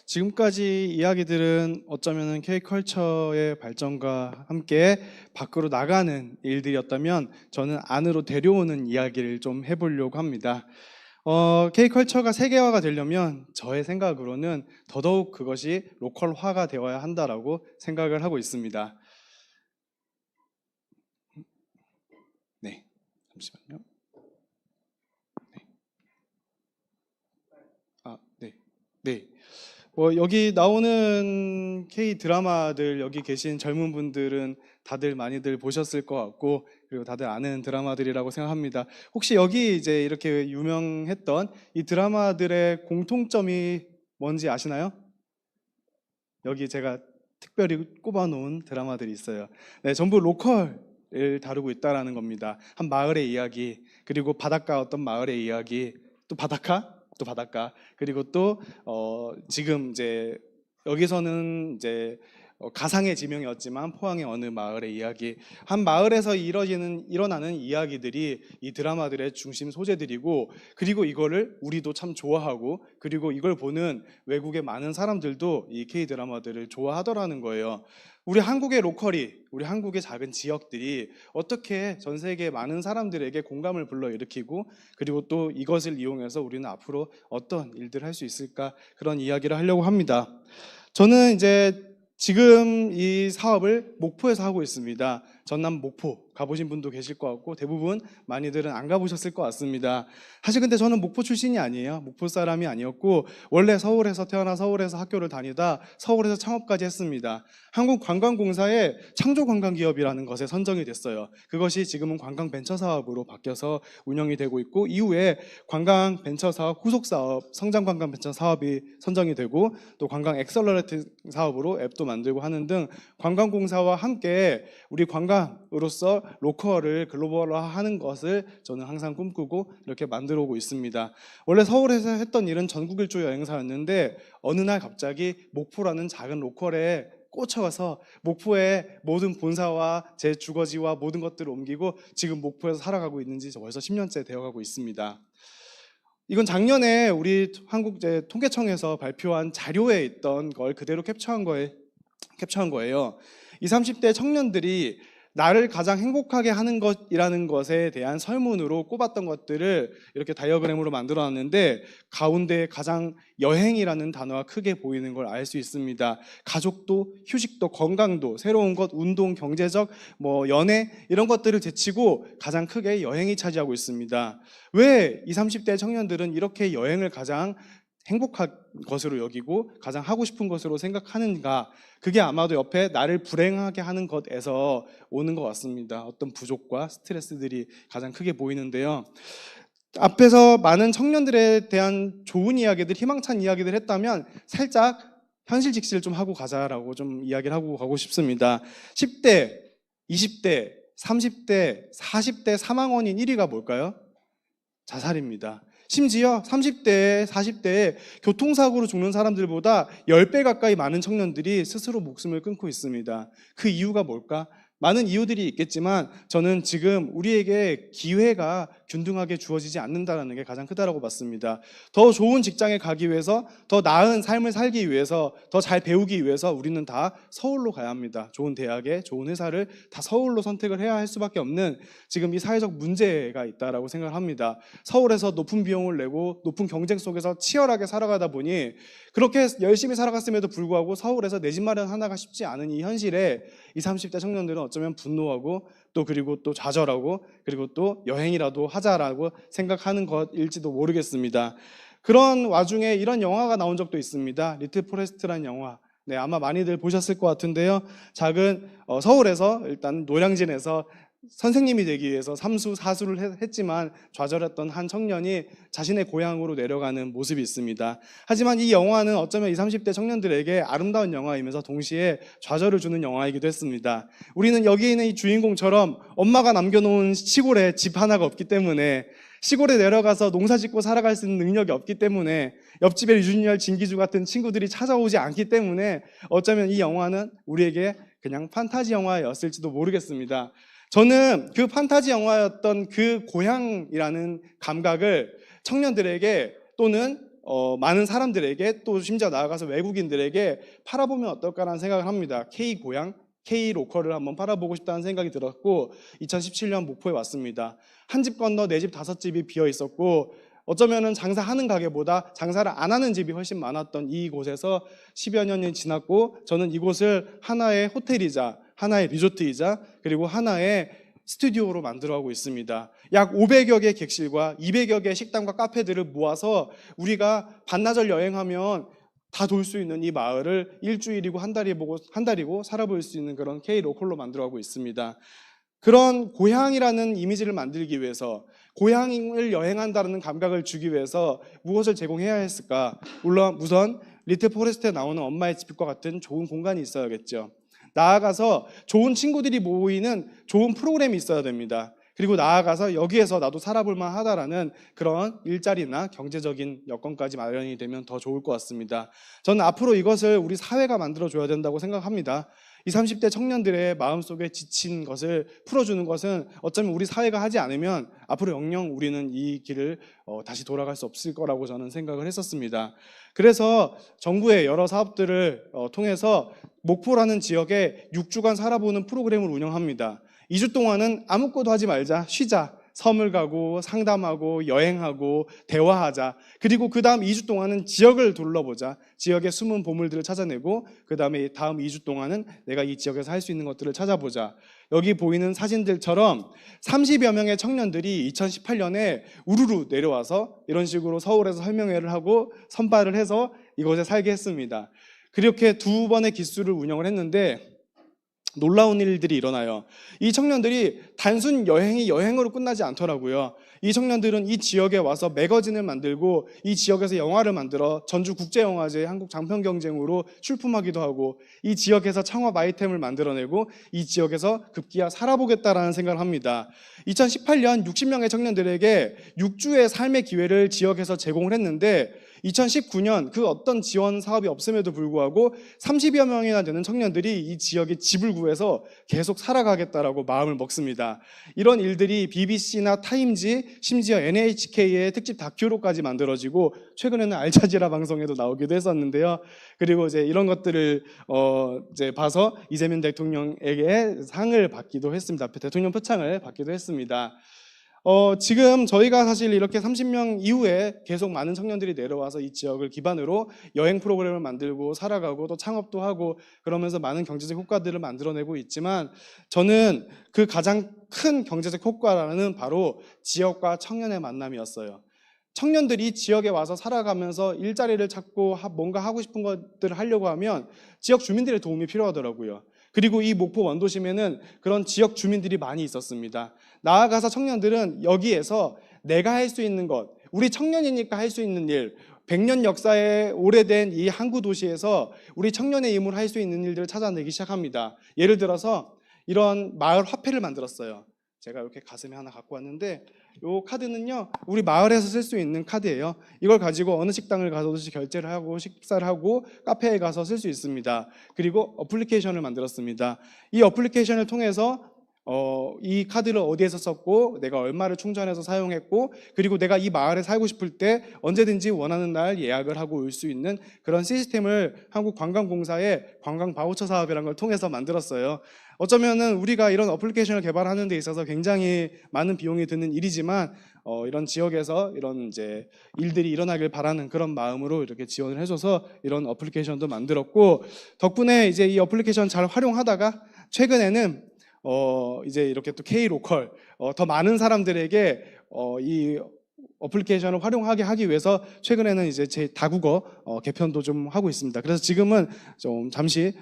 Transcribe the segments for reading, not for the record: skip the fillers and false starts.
지금까지 이야기들은 어쩌면 K컬처의 발전과 함께 밖으로 나가는 일들이었다면 저는 안으로 데려오는 이야기를 좀 해보려고 합니다. K컬처가 세계화가 되려면 저의 생각으로는 더더욱 그것이 로컬화가 되어야 한다라고 생각을 하고 있습니다. 네, 잠시만요. 네. 여기 나오는 K 드라마들, 여기 계신 젊은 분들은 다들 많이들 보셨을 것 같고, 그리고 다들 아는 드라마들이라고 생각합니다. 혹시 여기 이제 이렇게 유명했던 이 드라마들의 공통점이 뭔지 아시나요? 여기 제가 특별히 꼽아놓은 드라마들이 있어요. 네, 전부 로컬을 다루고 있다라는 겁니다. 한 마을의 이야기, 그리고 바닷가 어떤 마을의 이야기, 또 바닷가, 그리고 또 지금 이제 여기서는 이제 가상의 지명이었지만 포항의 어느 마을의 이야기, 한 마을에서 일어나는 이야기들이 이 드라마들의 중심 소재들이고, 그리고 이거를 우리도 참 좋아하고, 그리고 이걸 보는 외국의 많은 사람들도 이 K 드라마들을 좋아하더라는 거예요. 우리 한국의 로컬이, 우리 한국의 작은 지역들이 어떻게 전 세계 많은 사람들에게 공감을 불러일으키고, 그리고 또 이것을 이용해서 우리는 앞으로 어떤 일들을 할 수 있을까, 그런 이야기를 하려고 합니다. 저는 이제 지금 이 사업을 목포에서 하고 있습니다. 전남 목포 가보신 분도 계실 것 같고, 대부분 많이들은 안 가보셨을 것 같습니다. 사실 근데 저는 목포 출신이 아니에요. 목포 사람이 아니었고, 원래 서울에서 태어나 서울에서 학교를 다니다 서울에서 창업까지 했습니다. 한국관광공사의 창조관광기업이라는 것에 선정이 됐어요. 그것이 지금은 관광벤처사업으로 바뀌어서 운영이 되고 있고, 이후에 관광벤처사업, 후속사업, 성장관광벤처사업이 선정이 되고, 또 관광 엑셀러레이트 사업으로 앱도 만들고 하는 등 관광공사와 함께 우리 관광으로서 로컬을 글로벌화하는 것을 저는 항상 꿈꾸고 이렇게 만들어 오고 있습니다. 원래 서울에서 했던 일은 전국 일주 여행사였는데, 어느 날 갑자기 목포라는 작은 로컬에 꽂혀서 목포의 모든 본사와 제 주거지와 모든 것들을 옮기고 지금 목포에서 살아가고 있는지 벌써 10년째 되어가고 있습니다. 이건 작년에 우리 한국통계청에서 발표한 자료에 있던 걸 그대로 캡처한 거예요. 20, 30대 청년들이 나를 가장 행복하게 하는 것이라는 것에 대한 설문으로 꼽았던 것들을 이렇게 다이어그램으로 만들어 놨는데, 가운데 가장 여행이라는 단어가 크게 보이는 걸 알 수 있습니다. 가족도, 휴식도, 건강도, 새로운 것, 운동, 경제적, 연애, 이런 것들을 제치고 가장 크게 여행이 차지하고 있습니다. 왜 20, 30대 청년들은 이렇게 여행을 가장 행복한 것으로 여기고 가장 하고 싶은 것으로 생각하는가? 그게 아마도 옆에 나를 불행하게 하는 것에서 오는 것 같습니다. 어떤 부족과 스트레스들이 가장 크게 보이는데요. 앞에서 많은 청년들에 대한 좋은 이야기들, 희망찬 이야기들 했다면 살짝 현실 직시를 좀 하고 가자라고 좀 이야기를 하고 가고 싶습니다. 10대, 20대, 30대, 40대 사망원인 1위가 뭘까요? 자살입니다. 심지어 30대, 40대에 교통사고로 죽는 사람들보다 10배 가까이 많은 청년들이 스스로 목숨을 끊고 있습니다. 그 이유가 뭘까? 많은 이유들이 있겠지만 저는 지금 우리에게 기회가 균등하게 주어지지 않는다는 게 가장 크다고 봤습니다. 더 좋은 직장에 가기 위해서, 더 나은 삶을 살기 위해서, 더 잘 배우기 위해서 우리는 다 서울로 가야 합니다. 좋은 대학에, 좋은 회사를 다 서울로 선택을 해야 할 수밖에 없는 지금 이 사회적 문제가 있다고 생각을 합니다. 서울에서 높은 비용을 내고 높은 경쟁 속에서 치열하게 살아가다 보니, 그렇게 열심히 살아갔음에도 불구하고 서울에서 내 집 마련 하나가 쉽지 않은 이 현실에 20, 30대 청년들은 어쩌면 분노하고, 또 그리고 또 좌절하고, 그리고 또 여행이라도 하자라고 생각하는 것일지도 모르겠습니다. 그런 와중에 이런 영화가 나온 적도 있습니다. 리틀 포레스트라는 영화. 네, 아마 많이들 보셨을 것 같은데요. 서울에서 일단 노량진에서 선생님이 되기 위해서 삼수, 사수를 했지만 좌절했던 한 청년이 자신의 고향으로 내려가는 모습이 있습니다. 하지만 이 영화는 어쩌면 20, 30대 청년들에게 아름다운 영화이면서 동시에 좌절을 주는 영화이기도 했습니다. 우리는 여기 있는 이 주인공처럼 엄마가 남겨놓은 시골에 집 하나가 없기 때문에, 시골에 내려가서 농사 짓고 살아갈 수 있는 능력이 없기 때문에, 옆집에 유준열, 진기주 같은 친구들이 찾아오지 않기 때문에 어쩌면 이 영화는 우리에게 그냥 판타지 영화였을지도 모르겠습니다. 저는 그 판타지 영화였던 그 고향이라는 감각을 청년들에게, 또는 많은 사람들에게 또 심지어 나아가서 외국인들에게 팔아보면 어떨까라는 생각을 합니다. K 고향, K 로컬을 한번 팔아보고 싶다는 생각이 들었고 2017년 목포에 왔습니다. 한 집 건너 네 집 다섯 집이 비어 있었고 어쩌면은 장사하는 가게보다 장사를 안 하는 집이 훨씬 많았던 이곳에서 10여 년이 지났고 저는 이곳을 하나의 호텔이자 하나의 리조트이자 그리고 하나의 스튜디오로 만들어가고 있습니다. 약 500여 개 객실과 200여 개 식당과 카페들을 모아서 우리가 반나절 여행하면 다 돌 수 있는 이 마을을 일주일이고 한 달이고 살아볼 수 있는 그런 K 로컬로 만들어가고 있습니다. 그런 고향이라는 이미지를 만들기 위해서 고향을 여행한다는 감각을 주기 위해서 무엇을 제공해야 했을까? 물론 우선 리틀 포레스트에 나오는 엄마의 집과 같은 좋은 공간이 있어야겠죠. 나아가서 좋은 친구들이 모이는 좋은 프로그램이 있어야 됩니다. 그리고 나아가서 여기에서 나도 살아볼 만하다라는 그런 일자리나 경제적인 여건까지 마련이 되면 더 좋을 것 같습니다. 저는 앞으로 이것을 우리 사회가 만들어줘야 된다고 생각합니다. 20, 30대 청년들의 마음속에 지친 것을 풀어주는 것은 어쩌면 우리 사회가 하지 않으면 앞으로 영영 우리는 이 길을 다시 돌아갈 수 없을 거라고 저는 생각을 했었습니다. 그래서 정부의 여러 사업들을 통해서 목포라는 지역에 6주간 살아보는 프로그램을 운영합니다. 2주 동안은 아무것도 하지 말자, 쉬자, 섬을 가고 상담하고 여행하고 대화하자. 그리고 그 다음 2주 동안은 지역을 둘러보자. 지역의 숨은 보물들을 찾아내고 그 다음에 다음 2주 동안은 내가 이 지역에서 할 수 있는 것들을 찾아보자. 여기 보이는 사진들처럼 30여 명의 청년들이 2018년에 우르르 내려와서 이런 식으로 서울에서 설명회를 하고 선발을 해서 이곳에 살게 했습니다. 그렇게 두 번의 기수를 운영을 했는데 놀라운 일들이 일어나요. 이 청년들이 단순 여행이 여행으로 끝나지 않더라고요. 이 청년들은 이 지역에 와서 매거진을 만들고 이 지역에서 영화를 만들어 전주국제영화제 한국장편경쟁으로 출품하기도 하고 이 지역에서 창업 아이템을 만들어내고 이 지역에서 급기야 살아보겠다라는 생각을 합니다. 2018년 60명의 청년들에게 6주의 삶의 기회를 지역에서 제공을 했는데 2019년 그 어떤 지원 사업이 없음에도 불구하고 30여 명이나 되는 청년들이 이 지역에 집을 구해서 계속 살아가겠다라고 마음을 먹습니다. 이런 일들이 BBC나 타임지, 심지어 NHK의 특집 다큐로까지 만들어지고 최근에는 알자지라 방송에도 나오기도 했었는데요. 그리고 이제 이런 것들을 이제 봐서 이재명 대통령에게 상을 받기도 했습니다. 대통령 표창을 받기도 했습니다. 지금 저희가 사실 이렇게 30명 이후에 계속 많은 청년들이 내려와서 이 지역을 기반으로 여행 프로그램을 만들고 살아가고 또 창업도 하고 그러면서 많은 경제적 효과들을 만들어내고 있지만 저는 그 가장 큰 경제적 효과라는 바로 지역과 청년의 만남이었어요. 청년들이 지역에 와서 살아가면서 일자리를 찾고 뭔가 하고 싶은 것들을 하려고 하면 지역 주민들의 도움이 필요하더라고요. 그리고 이 목포 원도심에는 그런 지역 주민들이 많이 있었습니다. 나아가서 청년들은 여기에서 내가 할 수 있는 것, 우리 청년이니까 할 수 있는 일, 100년 역사에 오래된 이 항구 도시에서 우리 청년의 힘으로 할 수 있는 일들을 찾아내기 시작합니다. 예를 들어서 이런 마을 화폐를 만들었어요. 제가 이렇게 가슴에 하나 갖고 왔는데 이 카드는요 우리 마을에서 쓸 수 있는 카드예요. 이걸 가지고 어느 식당을 가서든지 결제를 하고 식사를 하고 카페에 가서 쓸 수 있습니다. 그리고 어플리케이션을 만들었습니다. 이 어플리케이션을 통해서 이 카드를 어디에서 썼고 내가 얼마를 충전해서 사용했고 그리고 내가 이 마을에 살고 싶을 때 언제든지 원하는 날 예약을 하고 올 수 있는 그런 시스템을 한국관광공사의 관광 바우처 사업이라는 걸 통해서 만들었어요. 어쩌면은 우리가 이런 어플리케이션을 개발하는 데 있어서 굉장히 많은 비용이 드는 일이지만 이런 지역에서 이런 이제 일들이 일어나길 바라는 그런 마음으로 이렇게 지원을 해줘서 이런 어플리케이션도 만들었고 덕분에 이제 이 어플리케이션 잘 활용하다가 최근에는 이제 이렇게 또 K 로컬 더 많은 사람들에게 이 어플리케이션을 활용하게 하기 위해서 최근에는 이제 제 다국어 개편도 좀 하고 있습니다. 그래서 지금은 좀 잠시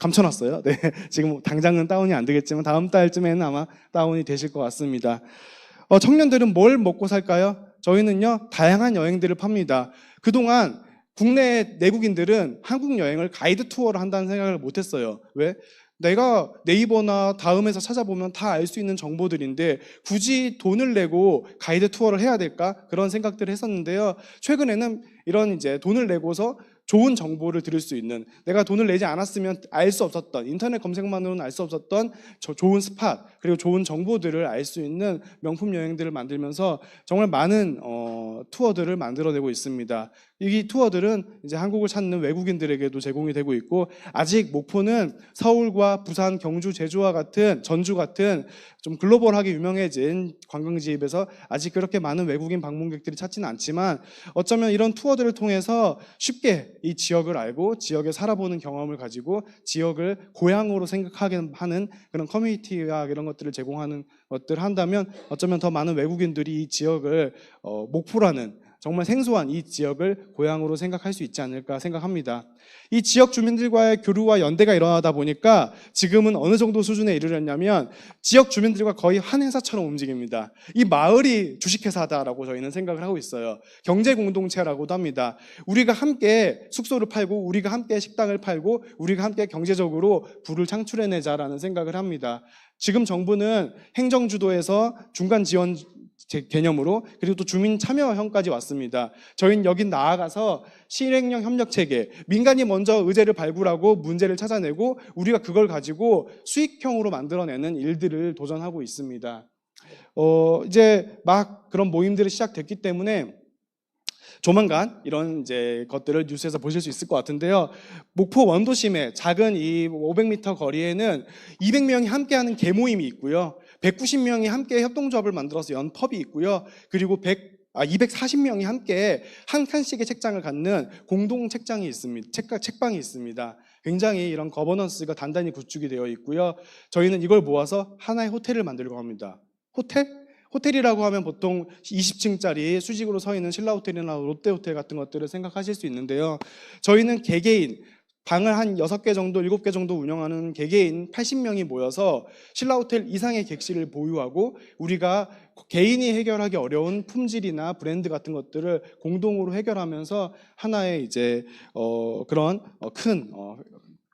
감춰놨어요. 네, 지금 당장은 다운이 안 되겠지만 다음 달쯤에는 아마 다운이 되실 것 같습니다. 청년들은 뭘 먹고 살까요? 저희는요 다양한 여행들을 팝니다. 그동안 국내 내국인들은 한국 여행을 가이드 투어를 한다는 생각을 못했어요. 왜? 내가 네이버나 다음에서 찾아보면 다 알 수 있는 정보들인데 굳이 돈을 내고 가이드 투어를 해야 될까? 그런 생각들을 했었는데요. 최근에는 이런 이제 돈을 내고서 좋은 정보를 들을 수 있는, 내가 돈을 내지 않았으면 알 수 없었던, 인터넷 검색만으로는 알 수 없었던 좋은 스팟, 그리고 좋은 정보들을 알 수 있는 명품 여행들을 만들면서 정말 많은 투어들을 만들어내고 있습니다. 이 투어들은 이제 한국을 찾는 외국인들에게도 제공이 되고 있고, 아직 목포는 서울과 부산, 경주, 제주와 같은, 전주 같은 좀 글로벌하게 유명해진 관광지입에서 아직 그렇게 많은 외국인 방문객들이 찾지는 않지만, 어쩌면 이런 투어들을 통해서 쉽게 이 지역을 알고 지역에 살아보는 경험을 가지고 지역을 고향으로 생각하게 하는 그런 커뮤니티와 이런 것들을 제공하는 것들을 한다면, 어쩌면 더 많은 외국인들이 이 지역을 목포라는 정말 생소한 이 지역을 고향으로 생각할 수 있지 않을까 생각합니다. 이 지역 주민들과의 교류와 연대가 일어나다 보니까 지금은 어느 정도 수준에 이르렀냐면, 지역 주민들과 거의 한 회사처럼 움직입니다. 이 마을이 주식회사다라고 저희는 생각을 하고 있어요. 경제공동체라고도 합니다. 우리가 함께 숙소를 팔고, 우리가 함께 식당을 팔고, 우리가 함께 경제적으로 부를 창출해내자라는 생각을 합니다. 지금 정부는 행정주도에서 중간 지원 개념으로, 그리고 또 주민 참여형까지 왔습니다. 저희는 여긴 나아가서 실행형 협력 체계, 민간이 먼저 의제를 발굴하고 문제를 찾아내고 우리가 그걸 가지고 수익형으로 만들어내는 일들을 도전하고 있습니다. 이제 막 그런 모임들이 시작됐기 때문에 조만간 이런 이제 것들을 뉴스에서 보실 수 있을 것 같은데요. 목포 원도심의 작은 이 500m 거리에는 200명이 함께하는 개모임이 있고요. 190명이 함께 협동조합을 만들어서 연 펍이 있고요. 그리고 240명이 함께 한 칸씩의 책장을 갖는 공동 책장이 있습니다. 책방이 있습니다. 굉장히 이런 거버넌스가 단단히 구축이 되어 있고요. 저희는 이걸 모아서 하나의 호텔을 만들려고 합니다. 호텔이라고 하면 보통 20층짜리 수직으로 서 있는 신라호텔이나 롯데호텔 같은 것들을 생각하실 수 있는데요. 저희는 개개인 방을 한 6개 정도, 7개 정도 운영하는 개개인 80명이 모여서 신라호텔 이상의 객실을 보유하고, 우리가 개인이 해결하기 어려운 품질이나 브랜드 같은 것들을 공동으로 해결하면서 하나의 이제 그런 큰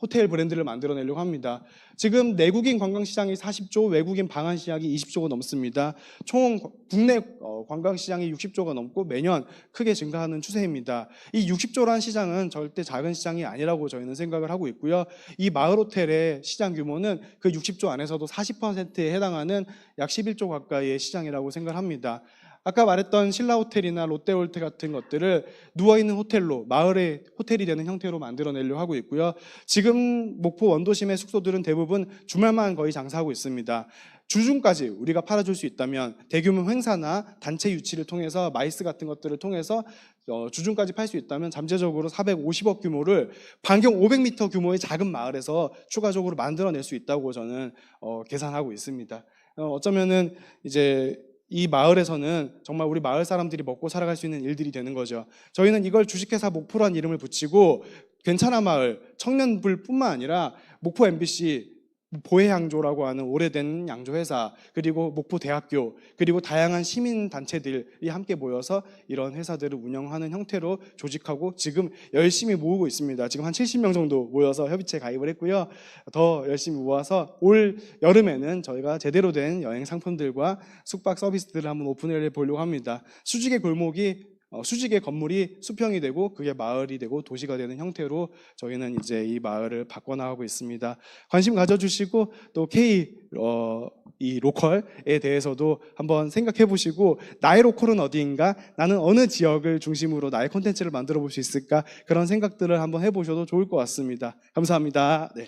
호텔 브랜드를 만들어내려고 합니다. 지금 내국인 관광시장이 40조, 외국인 방한시장이 20조가 넘습니다. 총 국내 관광시장이 60조가 넘고 매년 크게 증가하는 추세입니다. 이 60조라는 시장은 절대 작은 시장이 아니라고 저희는 생각을 하고 있고요. 이 마을호텔의 시장 규모는 그 60조 안에서도 40%에 해당하는 약 11조 가까이의 시장이라고 생각합니다. 아까 말했던 신라호텔이나 롯데호텔 같은 것들을 누워있는 호텔로, 마을의 호텔이 되는 형태로 만들어내려고 하고 있고요. 지금 목포 원도심의 숙소들은 대부분 주말만 거의 장사하고 있습니다. 주중까지 우리가 팔아줄 수 있다면, 대규모 행사나 단체 유치를 통해서, 마이스 같은 것들을 통해서 주중까지 팔 수 있다면 잠재적으로 450억 규모를 반경 500m 규모의 작은 마을에서 추가적으로 만들어낼 수 있다고 저는 계산하고 있습니다. 어쩌면은 이제 이 마을에서는 정말 우리 마을 사람들이 먹고 살아갈 수 있는 일들이 되는 거죠. 저희는 이걸 주식회사 목포란 이름을 붙이고, 괜찮아 마을, 청년불뿐만 아니라 목포 MBC, 보혜양조라고 하는 오래된 양조회사, 그리고 목포대학교, 그리고 다양한 시민단체들이 함께 모여서 이런 회사들을 운영하는 형태로 조직하고 지금 열심히 모으고 있습니다. 지금 한 70명 정도 모여서 협의체에 가입을 했고요. 더 열심히 모아서 올 여름에는 저희가 제대로 된 여행 상품들과 숙박 서비스들을 한번 오픈을 해보려고 합니다. 수직의 건물이 수평이 되고 그게 마을이 되고 도시가 되는 형태로 저희는 이제 이 마을을 바꿔나가고 있습니다. 관심 가져주시고, 또 이 로컬에 대해서도 한번 생각해 보시고, 나의 로컬은 어디인가, 나는 어느 지역을 중심으로 나의 콘텐츠를 만들어 볼 수 있을까, 그런 생각들을 한번 해보셔도 좋을 것 같습니다. 감사합니다. 네.